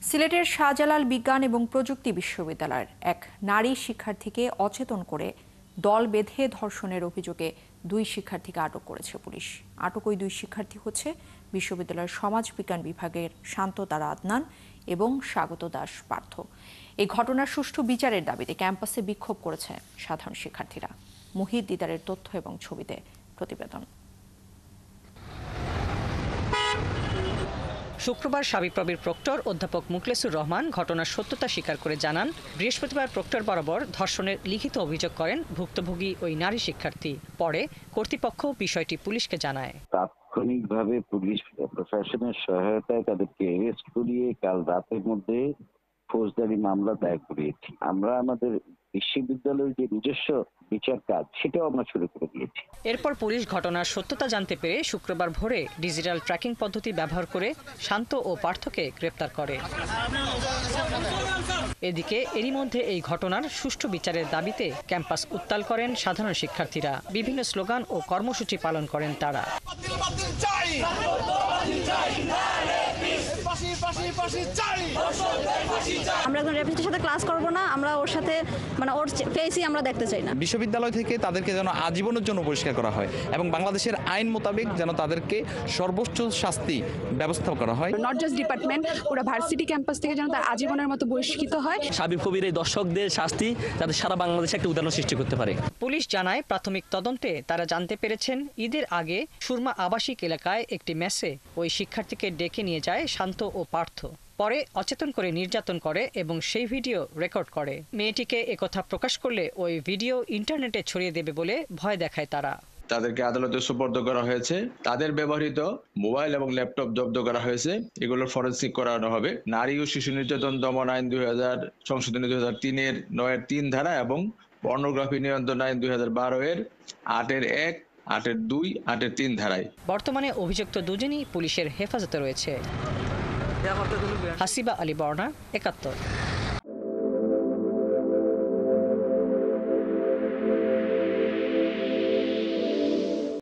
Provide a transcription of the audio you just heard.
সিলেটের শাহজালাল বিজ্ঞান এবং প্রযুক্তি বিশ্ববিদ্যালয়ের এক নারী শিক্ষার্থীকে অচেতন করে দল বেঁধে ধর্ষণের অভিযোগে 2 শিক্ষার্থীকে আটক করেছে পুলিশ। আটক ওই 2 শিক্ষার্থী হচ্ছে বিশ্ববিদ্যালয়ের সমাজবিজ্ঞান বিভাগের শান্ত তারা আদনান এবং স্বাগত দাস পার্থ। এই ঘটনার সুষ্ঠু বিচারের দাবিতে ক্যাম্পাসে বিক্ষোভ করেছে সাধারণ শিক্ষার্থীরা। মুহিত দিদারের তথ্য এবং ছবিতে প্রতিবেদন। শুক্রবার শাবিপ্রবির প্রক্টর অধ্যাপক মুখলেসুর রহমান ঘটনার সত্যতা স্বীকার করে জানান, বৃহস্পতিবার প্রক্টর বরাবর ধর্ষণের লিখিত অভিযোগ করেন ভুক্তভোগী ওই নারী শিক্ষার্থী। পরে কর্তৃপক্ষ বিষয়টি পুলিশকে জানায়। তাৎক্ষণিকভাবে পুলিশ প্রশাসনের সহায়তায় তাদেরকে অ্যারেস্ট করিয়ে কাল রাতের মধ্যে ফৌজদারি মামলা দায়ের করিয়েছি। আমরা আমাদের বিশ্ববিদ্যালয়ের যে নিজস্ব বিচার কাজ সেটাও আমরা শুরু করে দিয়েছি। এরপর পুলিশ ঘটনার সত্যতা জানতে পেরে শুক্রবার ভোরে ডিজিটাল ট্র্যাকিং পদ্ধতি ব্যবহার করে শান্ত ও পার্থকে গ্রেপ্তার করে। এদিকে এরই মধ্যে এই ঘটনার সুষ্ঠু বিচারের দাবিতে ক্যাম্পাস উত্তাল করেন সাধারণ শিক্ষার্থীরা। বিভিন্ন স্লোগান ও কর্মসূচি পালন করেন তারা। আমরা এখন রেপিস্টের সাথে ক্লাস করব না, আমরা ওর সাথে ওর ফেসই আমরা দেখতে চাই না। বিশ্ববিদ্যালয় থেকে তাদেরকে যেন আজীবনের জন্য পরিষ্কার করা হয় এবং বাংলাদেশের আইন মোতাবেক যেন তাদেরকে সর্বোচ্চ শাস্তি ব্যবস্থা করা হয়। নট জাস্ট ডিপার্টমেন্ট, পুরো ভার্সিটি ক্যাম্পাস থেকে যেন তার আজীবনের মতো বহিষ্কৃত হয়। শাবিপ্রবির এই দর্শকদের শাস্তি যাতে সারা বাংলাদেশে একটা উদাহরণ সৃষ্টি করতে পারে। পুলিশ জানায়, প্রাথমিক তদন্তে তারা জানতে পেরেছেন ঈদের আগে সুরমা আবাসিক এলাকায় একটি মেসে ওই শিক্ষার্থীকে ডেকে নিয়ে যায় শান্ত ও পার্থ। পরে অচেতন করে নির্যাতন করে এবং সেই ভিডিও রেকর্ড করে। মেয়েটিকে একথা প্রকাশ করলে ওই ভিডিও ইন্টারনেটে ছড়িয়ে দেবে বলে ভয় দেখায় তারা। তাদেরকে আদালতে সোপর্দ করা হয়েছে। তাদের ব্যবহৃত মোবাইল এবং ল্যাপটপ জব্দ করা হয়েছে। এগুলোর ফরেনসিক করানো হবে। নারী ও শিশু নির্যাতন দমন আইন 2000 সংশোধনী 2003-এর 9-3 ধারা এবং পর্নোগ্রাফি নিয়ন্ত্রণ আইন 2012-এর 8-1, 8-2, 8-3 ধারায়। বর্তমানে অভিযুক্ত দুজনই পুলিশের হেফাজতে রয়েছে। হাসিবা আলী বর্ণা, 71।